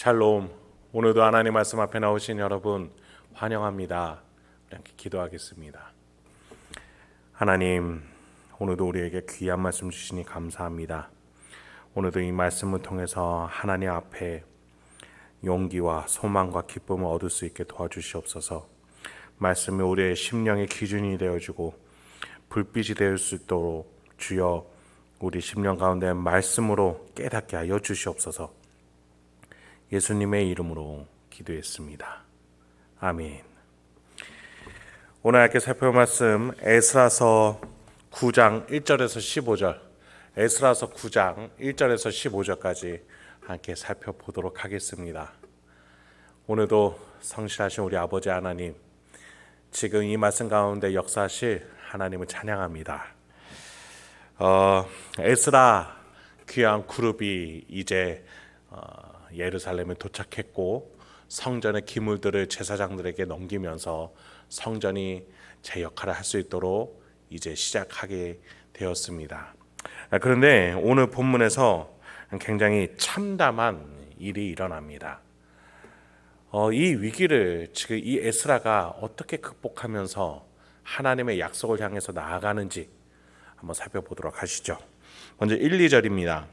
샬롬. 오늘도 하나님 말씀 앞에 나오신 여러분 환영합니다. 이렇게 기도하겠습니다. 하나님, 오늘도 우리에게 귀한 말씀 주시니 감사합니다. 오늘도 이 말씀을 통해서 하나님 앞에 용기와 소망과 기쁨을 얻을 수 있게 도와주시옵소서. 말씀이 우리의 심령의 기준이 되어주고 불빛이 되어 수 있도록 주여 우리 심령 가운데 말씀으로 깨닫게 하여 주시옵소서. 예수님의 이름으로 기도했습니다. 아멘. 오늘 함께 살펴볼 말씀 에스라서 9장 1절에서 15절, 에스라서 9장 1절에서 15절까지 함께 살펴보도록 하겠습니다. 오늘도 성실하신 우리 아버지 하나님, 지금 이 말씀 가운데 역사하실 하나님을 찬양합니다. 에스라 귀한 그룹이 이제 예루살렘에 도착했고 성전의 기물들을 제사장들에게 넘기면서 성전이 제 역할을 할 수 있도록 이제 시작하게 되었습니다. 그런데 오늘 본문에서 굉장히 참담한 일이 일어납니다. 이 위기를 지금 이 에스라가 어떻게 극복하면서 하나님의 약속을 향해서 나아가는지 한번 살펴보도록 하시죠. 먼저 1, 2절입니다.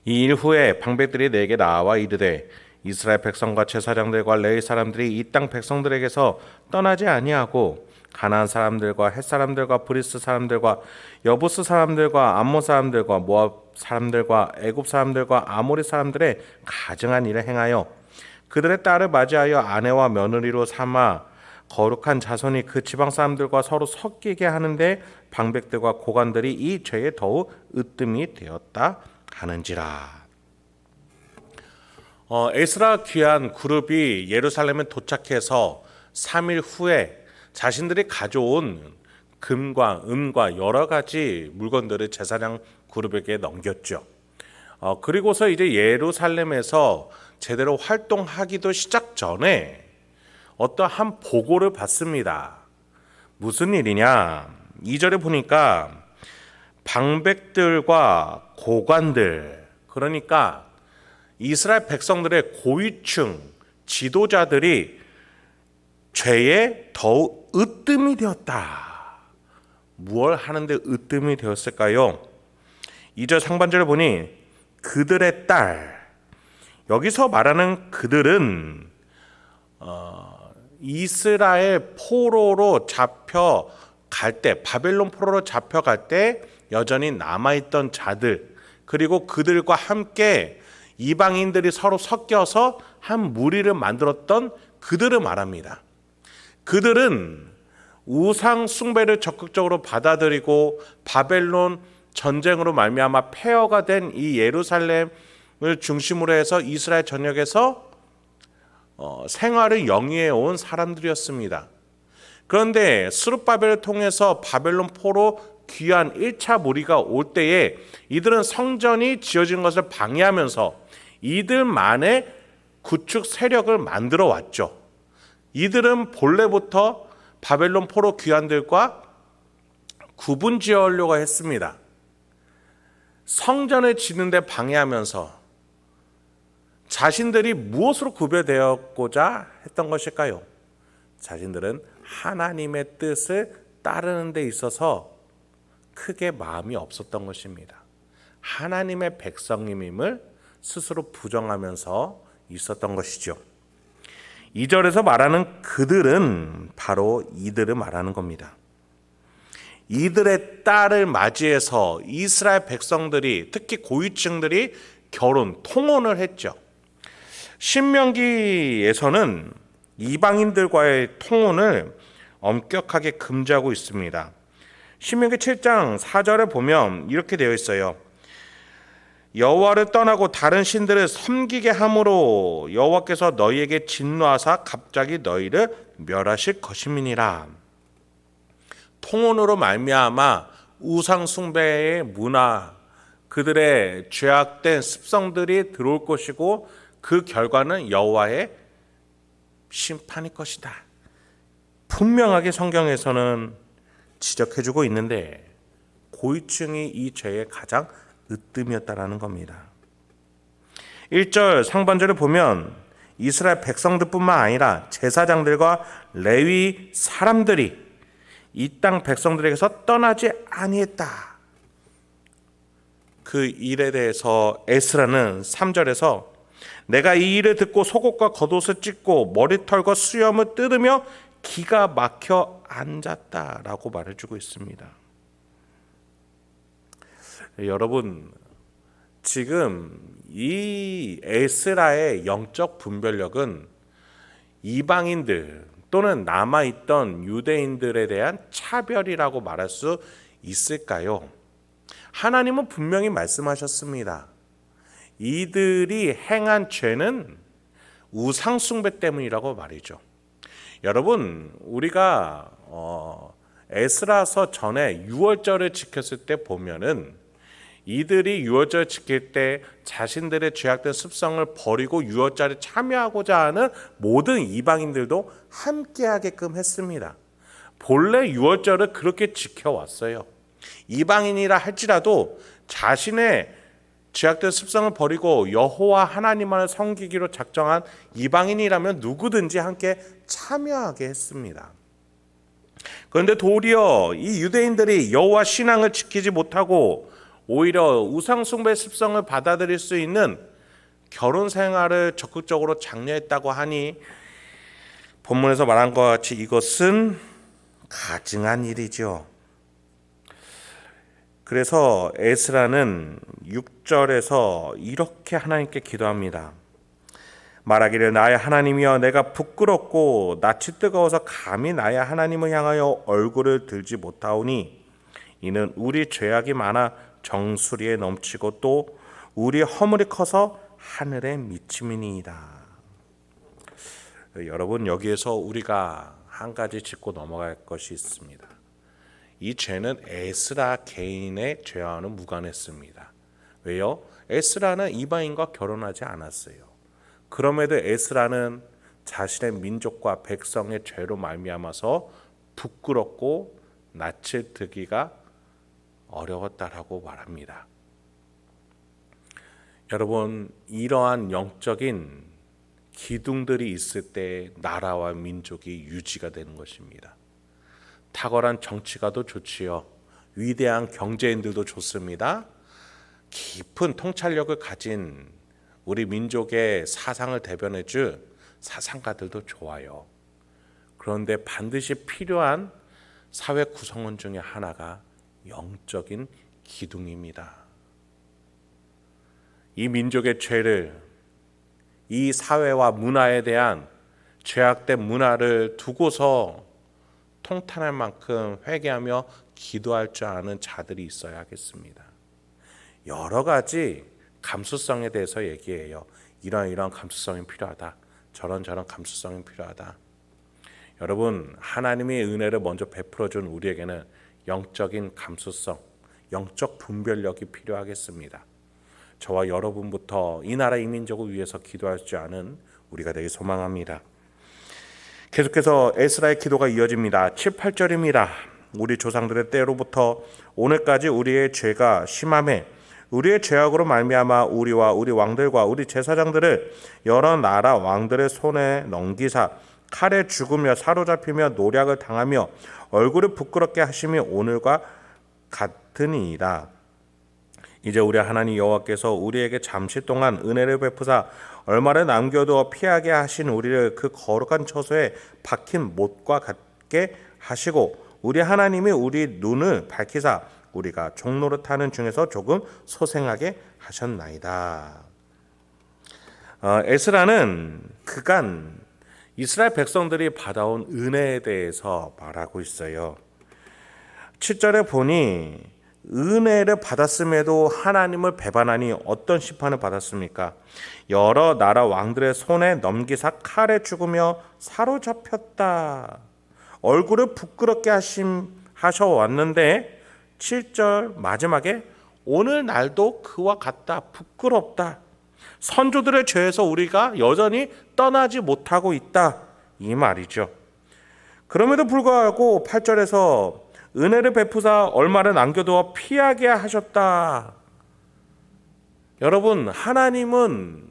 이 일 후에 방백들이 내게 나와 이르되 이스라엘 백성과 제사장들과 레위 사람들이 이 땅 백성들에게서 떠나지 아니하고 가나안 사람들과 헷 사람들과 브리스 사람들과 여부스 사람들과 암몬 사람들과 모압 사람들과 애굽 사람들과 아모리 사람들의 가증한 일을 행하여 그들의 딸을 맞이하여 아내와 며느리로 삼아 거룩한 자손이 그 지방 사람들과 서로 섞이게 하는데 방백들과 고관들이 이 죄에 더욱 으뜸이 되었다 하는지라. 에스라 귀한 그룹이 예루살렘에 도착해서 3일 후에 자신들이 가져온 금과 은과 여러 가지 물건들을 제사장 그룹에게 넘겼죠. 그리고서 이제 예루살렘에서 제대로 활동하기도 시작 전에 어떠한 보고를 받습니다. 무슨 일이냐? 2절에 보니까 방백들과 고관들, 그러니까 이스라엘 백성들의 고위층 지도자들이 죄에 더욱 으뜸이 되었다. 무엇을 하는데 으뜸이 되었을까요? 2절 상반절을 보니 그들의 딸, 여기서 말하는 그들은 이스라엘 포로로 잡혀갈 때, 바벨론 포로로 잡혀갈 때 여전히 남아있던 자들, 그리고 그들과 함께 이방인들이 서로 섞여서 한 무리를 만들었던 그들을 말합니다. 그들은 우상 숭배를 적극적으로 받아들이고 바벨론 전쟁으로 말미암아 폐허가 된 이 예루살렘을 중심으로 해서 이스라엘 전역에서 생활을 영위해 온 사람들이었습니다. 그런데 스룹바벨을 통해서 바벨론 포로 귀한 1차 무리가 올 때에 이들은 성전이 지어진 것을 방해하면서 이들만의 구축 세력을 만들어 왔죠. 이들은 본래부터 바벨론 포로 귀환들과 구분 지으려고 했습니다. 성전을 짓는데 방해하면서 자신들이 무엇으로 구별되었고자 했던 것일까요? 자신들은 하나님의 뜻을 따르는 데 있어서 크게 마음이 없었던 것입니다. 하나님의 백성임을 스스로 부정하면서 있었던 것이죠. 2절에서 말하는 그들은 바로 이들을 말하는 겁니다. 이들의 딸을 맞이해서 이스라엘 백성들이, 특히 고위층들이 결혼, 통혼을 했죠. 신명기에서는 이방인들과의 통혼을 엄격하게 금지하고 있습니다. 신명기 7장 4절에 보면 이렇게 되어 있어요. 여호와를 떠나고 다른 신들을 섬기게 함으로 여호와께서 너희에게 진노하사 갑자기 너희를 멸하실 것임이니라. 통혼으로 말미암아 우상 숭배의 문화, 그들의 죄악된 습성들이 들어올 것이고 그 결과는 여호와의 심판일 것이다. 분명하게 성경에서는 지적해주고 있는데 고위층이 이 죄의 가장 으뜸이었다라는 겁니다. 1절 상반절을 보면 이스라엘 백성들뿐만 아니라 제사장들과 레위 사람들이 이 땅 백성들에게서 떠나지 아니했다. 그 일에 대해서 에스라는 3절에서 내가 이 일을 듣고 속옷과 겉옷을 찢고 머리털과 수염을 뜯으며 기가 막혀 앉았다라고 말해주고 있습니다. 여러분, 지금 이 에스라의 영적 분별력은 이방인들 또는 남아있던 유대인들에 대한 차별이라고 말할 수 있을까요? 하나님은 분명히 말씀하셨습니다. 이들이 행한 죄는 우상숭배 때문이라고 말이죠. 여러분, 우리가 에스라서 전에 유월절을 지켰을 때 보면은 이들이 유월절 지킬 때 자신들의 죄악된 습성을 버리고 유월절에 참여하고자 하는 모든 이방인들도 함께하게끔 했습니다. 본래 유월절을 그렇게 지켜왔어요. 이방인이라 할지라도 자신의 죄악된 습성을 버리고 여호와 하나님만을 섬기기로 작정한 이방인이라면 누구든지 함께 참여하게 했습니다. 그런데 도리어 이 유대인들이 여호와 신앙을 지키지 못하고 오히려 우상숭배 습성을 받아들일 수 있는 결혼 생활을 적극적으로 장려했다고 하니 본문에서 말한 것 같이 이것은 가증한 일이죠. 그래서 에스라는 6절에서 이렇게 하나님께 기도합니다. 말하기를 나의 하나님이여 내가 부끄럽고 낯이 뜨거워서 감히 나의 하나님을 향하여 얼굴을 들지 못하오니 이는 우리 죄악이 많아 정수리에 넘치고 또 우리 허물이 커서 하늘에 미침이니이다. 여러분, 여기에서 우리가 한 가지 짚고 넘어갈 것이 있습니다. 이 죄는 에스라 개인의 죄와는 무관했습니다. 왜요? 에스라는 이방인과 결혼하지 않았어요. 그럼에도 에스라는 자신의 민족과 백성의 죄로 말미암아서 부끄럽고 낯을 들기가 어려웠다라고 말합니다. 여러분, 이러한 영적인 기둥들이 있을 때 나라와 민족이 유지가 되는 것입니다. 탁월한 정치가도 좋지요. 위대한 경제인들도 좋습니다. 깊은 통찰력을 가진 우리 민족의 사상을 대변해줄 사상가들도 좋아요. 그런데 반드시 필요한 사회 구성원 중에 하나가 영적인 기둥입니다. 이 민족의 죄를, 이 사회와 문화에 대한 죄악된 문화를 두고서 통탄할 만큼 회개하며 기도할 줄 아는 자들이 있어야 하겠습니다. 여러 가지 감수성에 대해서 얘기해요. 이런 감수성이 필요하다. 저런 감수성이 필요하다. 여러분, 하나님의 은혜를 먼저 베풀어준 우리에게는 영적인 감수성, 영적 분별력이 필요하겠습니다. 저와 여러분부터 이 나라 이 민족을 위해서 기도할 줄 아는 우리가 되길 소망합니다. 계속해서 에스라의 기도가 이어집니다. 7, 8절입니다. 우리 조상들의 때로부터 오늘까지 우리의 죄가 심함에 우리의 죄악으로 말미암아 우리와 우리 왕들과 우리 제사장들을 여러 나라 왕들의 손에 넘기사 칼에 죽으며 사로잡히며 노략을 당하며 얼굴을 부끄럽게 하심이 오늘과 같으니이다. 이제 우리 하나님 여호와께서 우리에게 잠시 동안 은혜를 베푸사 얼마를 남겨두어 피하게 하신 우리를 그 거룩한 처소에 박힌 못과 같게 하시고 우리 하나님이 우리 눈을 밝히사 우리가 종노릇하는 중에서 조금 소생하게 하셨나이다. 에스라는 그간 이스라엘 백성들이 받아온 은혜에 대해서 말하고 있어요. 7절에 보니 은혜를 받았음에도 하나님을 배반하니 어떤 심판을 받았습니까? 여러 나라 왕들의 손에 넘기사 칼에 죽으며 사로잡혔다. 얼굴을 부끄럽게 하셔왔는데 7절 마지막에 오늘 날도 그와 같다. 부끄럽다. 선조들의 죄에서 우리가 여전히 떠나지 못하고 있다. 이 말이죠. 그럼에도 불구하고 8절에서 은혜를 베푸사 얼마를 남겨두어 피하게 하셨다. 여러분, 하나님은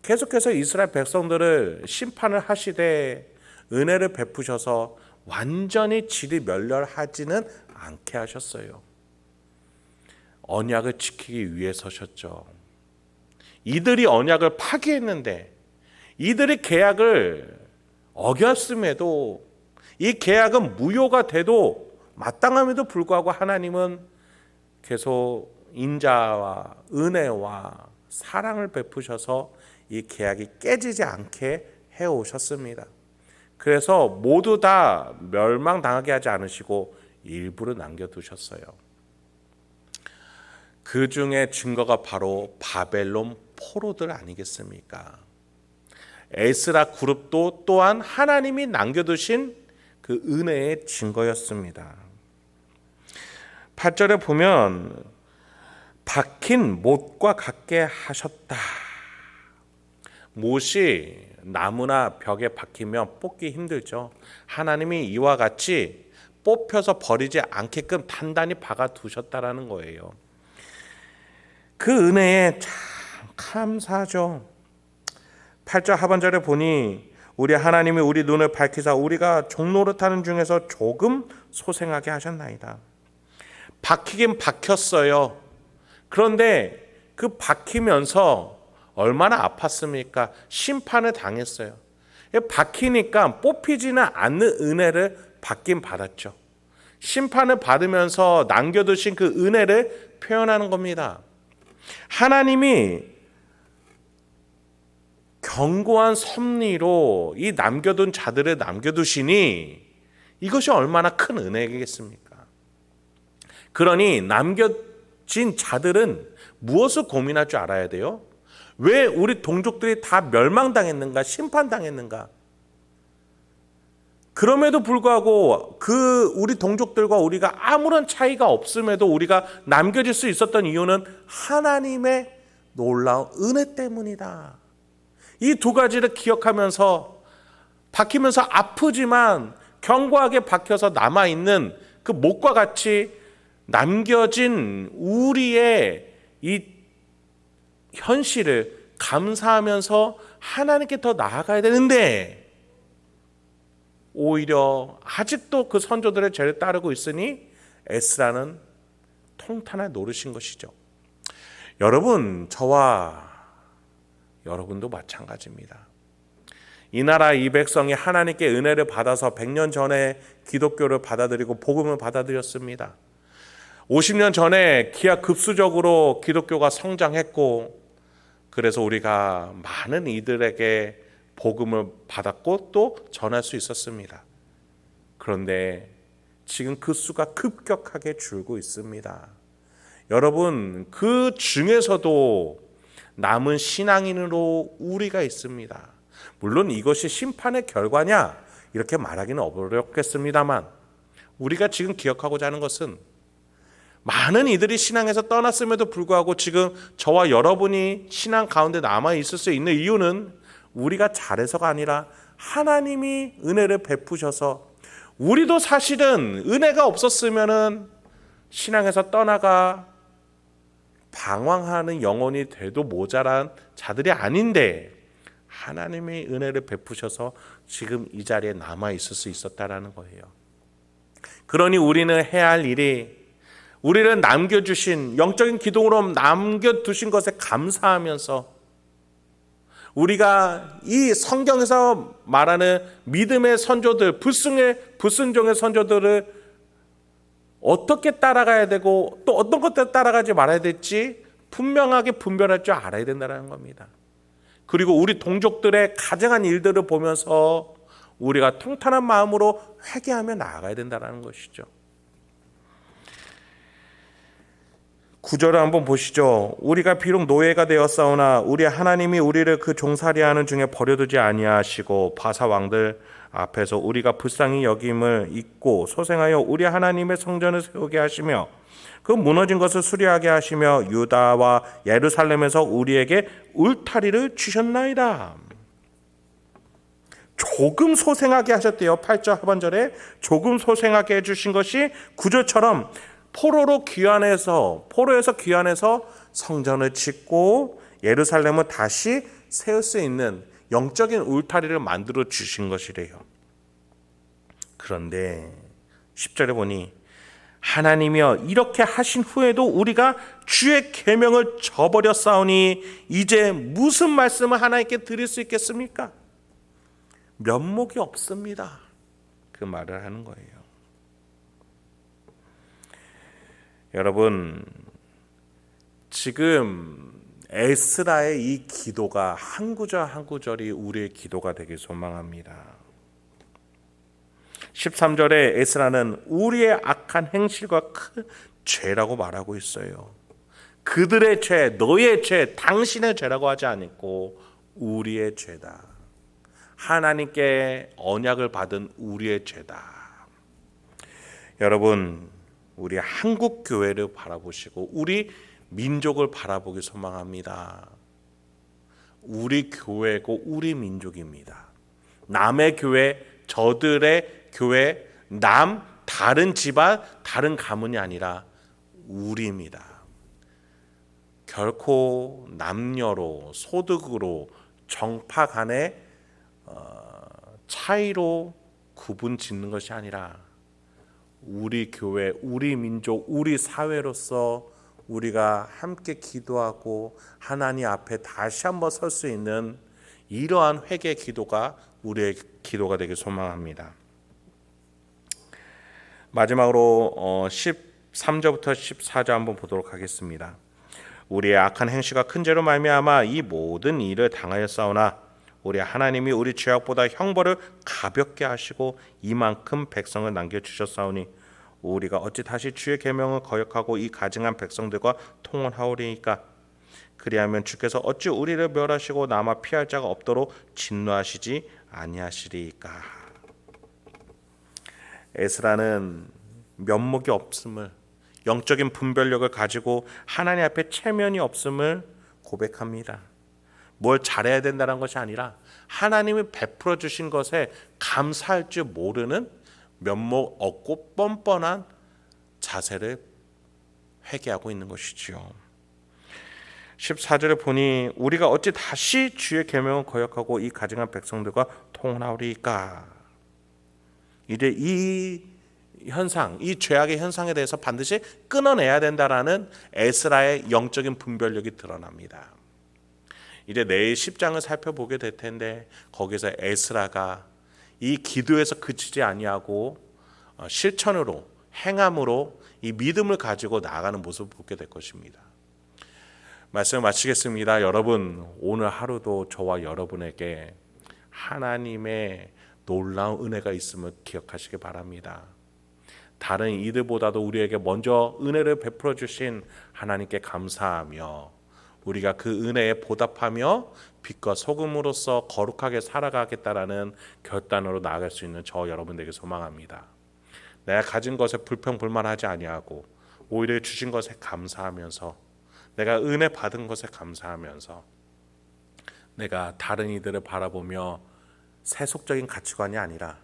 계속해서 이스라엘 백성들을 심판을 하시되 은혜를 베푸셔서 완전히 질이 멸렬하지는 않게 하셨어요. 언약을 지키기 위해서셨죠. 이들이 언약을 파기했는데, 이들이 계약을 어겼음에도, 이 계약은 무효가 돼도 마땅함에도 불구하고 하나님은 계속 인자와 은혜와 사랑을 베푸셔서 이 계약이 깨지지 않게 해오셨습니다. 그래서 모두 다 멸망당하게 하지 않으시고 일부를 남겨두셨어요. 그 중에 증거가 바로 바벨론 포로들 아니겠습니까? 에스라 그룹도 또한 하나님이 남겨두신 그 은혜의 증거였습니다. 8절에 보면 박힌 못과 같게 하셨다. 못이 나무나 벽에 박히면 뽑기 힘들죠. 하나님이 이와 같이 뽑혀서 버리지 않게끔 단단히 박아두셨다라는 거예요. 그 은혜에 참 감사하죠. 8절 하반절에 보니 우리 하나님이 우리 눈을 밝히사 우리가 종노릇하는 중에서 조금 소생하게 하셨나이다. 박히긴 박혔어요. 그런데 그 박히면서 얼마나 아팠습니까? 심판을 당했어요. 박히니까 뽑히지는 않는 은혜를 받긴 받았죠. 심판을 받으면서 남겨두신 그 은혜를 표현하는 겁니다. 하나님이 견고한 섭리로 이 남겨둔 자들을 남겨두시니 이것이 얼마나 큰 은혜겠습니까? 그러니 남겨진 자들은 무엇을 고민할 줄 알아야 돼요? 왜 우리 동족들이 다 멸망당했는가? 심판당했는가? 그럼에도 불구하고 그 우리 동족들과 우리가 아무런 차이가 없음에도 우리가 남겨질 수 있었던 이유는 하나님의 놀라운 은혜 때문이다. 이 두 가지를 기억하면서 박히면서 아프지만 견고하게 박혀서 남아있는 그 못과 같이 남겨진 우리의 이 현실을 감사하면서 하나님께 더 나아가야 되는데 오히려 아직도 그 선조들의 죄를 따르고 있으니 에스라는 통탄을 노르신 것이죠. 여러분, 저와 여러분도 마찬가지입니다. 이 나라 이 백성이 하나님께 은혜를 받아서 100년 전에 기독교를 받아들이고 복음을 받아들였습니다. 50년 전에 기하급수적으로 기독교가 성장했고 그래서 우리가 많은 이들에게 복음을 받았고 또 전할 수 있었습니다. 그런데 지금 그 수가 급격하게 줄고 있습니다. 여러분, 그 중에서도 남은 신앙인으로 우리가 있습니다. 물론 이것이 심판의 결과냐 이렇게 말하기는 어렵겠습니다만 우리가 지금 기억하고자 하는 것은 많은 이들이 신앙에서 떠났음에도 불구하고 지금 저와 여러분이 신앙 가운데 남아 있을 수 있는 이유는 우리가 잘해서가 아니라 하나님이 은혜를 베푸셔서 우리도 사실은 은혜가 없었으면은 신앙에서 떠나가 방황하는 영혼이 돼도 모자란 자들이 아닌데 하나님이 은혜를 베푸셔서 지금 이 자리에 남아 있을 수 있었다라는 거예요. 그러니 우리는 해야 할 일이 우리를 남겨주신 영적인 기둥으로 남겨두신 것에 감사하면서 우리가 이 성경에서 말하는 믿음의 선조들, 불순종의 선조들을 어떻게 따라가야 되고 또 어떤 것들 따라가지 말아야 될지 분명하게 분별할 줄 알아야 된다는 겁니다. 그리고 우리 동족들의 가정한 일들을 보면서 우리가 통탄한 마음으로 회개하며 나아가야 된다는 것이죠. 9절을 한번 보시죠. 우리가 비록 노예가 되었사오나 우리 하나님이 우리를 그 종살이하는 중에 버려두지 아니하시고 바사 왕들 앞에서 우리가 불쌍히 여김을 잊고 소생하여 우리 하나님의 성전을 세우게 하시며 그 무너진 것을 수리하게 하시며 유다와 예루살렘에서 우리에게 울타리를 주셨나이다. 조금 소생하게 하셨대요. 8절 하반절에 조금 소생하게 해주신 것이 9절처럼 포로에서 귀환해서 성전을 짓고 예루살렘을 다시 세울 수 있는 영적인 울타리를 만들어 주신 것이래요. 그런데 10절에 보니 하나님이여 이렇게 하신 후에도 우리가 주의 계명을 저버렸사오니 이제 무슨 말씀을 하나님께 드릴 수 있겠습니까? 면목이 없습니다. 그 말을 하는 거예요. 여러분, 지금 에스라의 이 기도가 한 구절 한 구절이 우리의 기도가 되길 소망합니다. 13절에 에스라는 우리의 악한 행실과 큰 죄라고 말하고 있어요. 그들의 죄, 너의 죄, 당신의 죄라고 하지 않고 우리의 죄다. 하나님께 언약을 받은 우리의 죄다. 여러분, 우리 한국 교회를 바라보시고 우리 민족을 바라보기 소망합니다. 우리 교회고 우리 민족입니다. 남의 교회, 저들의 교회, 다른 집안, 다른 가문이 아니라 우리입니다. 결코 남녀로, 소득으로, 정파 간의 차이로 구분 짓는 것이 아니라 우리 교회, 우리 민족, 우리 사회로서 우리가 함께 기도하고 하나님 앞에 다시 한번 설 수 있는 이러한 회개 기도가 우리의 기도가 되길 소망합니다. 마지막으로 13절부터 14절 한번 보도록 하겠습니다. 우리의 악한 행실과 큰 죄로 말미암아 이 모든 일을 당하였사오나 우리 하나님이 우리 죄악보다 형벌을 가볍게 하시고 이만큼 백성을 남겨주셨사오니 우리가 어찌 다시 주의 계명을 거역하고 이 가증한 백성들과 통혼하오리이까? 그리하면 주께서 어찌 우리를 멸하시고 남아 피할 자가 없도록 진노하시지 아니하시리이까? 에스라는 면목이 없음을, 영적인 분별력을 가지고 하나님 앞에 체면이 없음을 고백합니다. 뭘 잘해야 된다는 것이 아니라 하나님이 베풀어 주신 것에 감사할 줄 모르는 면목 없고 뻔뻔한 자세를 회개하고 있는 것이지요. 14절에 보니 우리가 어찌 다시 주의 계명을 거역하고 이 가증한 백성들과 통혼하오리이까? 이제 이 현상, 이 죄악의 현상에 대해서 반드시 끊어내야 된다라는 에스라의 영적인 분별력이 드러납니다. 이제 내일 10장을 살펴보게 될 텐데 거기서 에스라가 이 기도에서 그치지 아니하고 실천으로, 행함으로 이 믿음을 가지고 나아가는 모습을 보게 될 것입니다. 말씀을 마치겠습니다. 여러분, 오늘 하루도 저와 여러분에게 하나님의 놀라운 은혜가 있음을 기억하시기 바랍니다. 다른 이들보다도 우리에게 먼저 은혜를 베풀어 주신 하나님께 감사하며 우리가 그 은혜에 보답하며 빛과 소금으로서 거룩하게 살아가겠다라는 결단으로 나아갈 수 있는 저 여러분들에게 소망합니다. 내가 가진 것에 불평불만하지 아니하고 오히려 주신 것에 감사하면서 내가 은혜 받은 것에 감사하면서 내가 다른 이들을 바라보며 세속적인 가치관이 아니라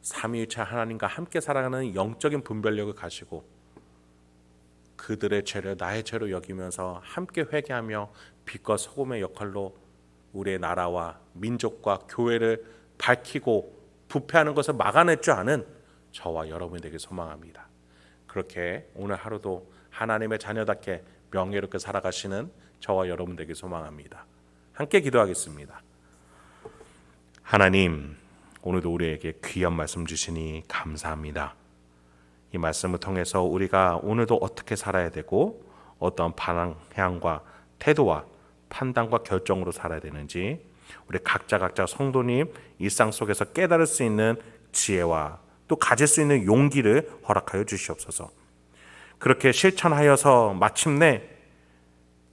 삼위일체 하나님과 함께 살아가는 영적인 분별력을 가지고 그들의 죄를 나의 죄로 여기면서 함께 회개하며 빛과 소금의 역할로 우리의 나라와 민족과 교회를 밝히고 부패하는 것을 막아낼 줄 아는 저와 여러분이 되길 소망합니다. 그렇게 오늘 하루도 하나님의 자녀답게 명예롭게 살아가시는 저와 여러분 되길 소망합니다. 함께 기도하겠습니다. 하나님, 오늘도 우리에게 귀한 말씀 주시니 감사합니다. 이 말씀을 통해서 우리가 오늘도 어떻게 살아야 되고 어떤 방향과 태도와 판단과 결정으로 살아야 되는지 우리 각자 성도님 일상 속에서 깨달을 수 있는 지혜와 또 가질 수 있는 용기를 허락하여 주시옵소서. 그렇게 실천하여서 마침내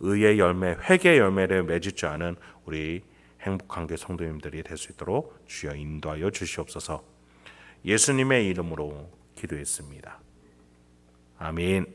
의의 열매, 회개의 열매를 맺을 줄 아는 우리 행복한 교회 성도님들이 될 수 있도록 주여 인도하여 주시옵소서. 예수님의 이름으로 기도했습니다. 아멘.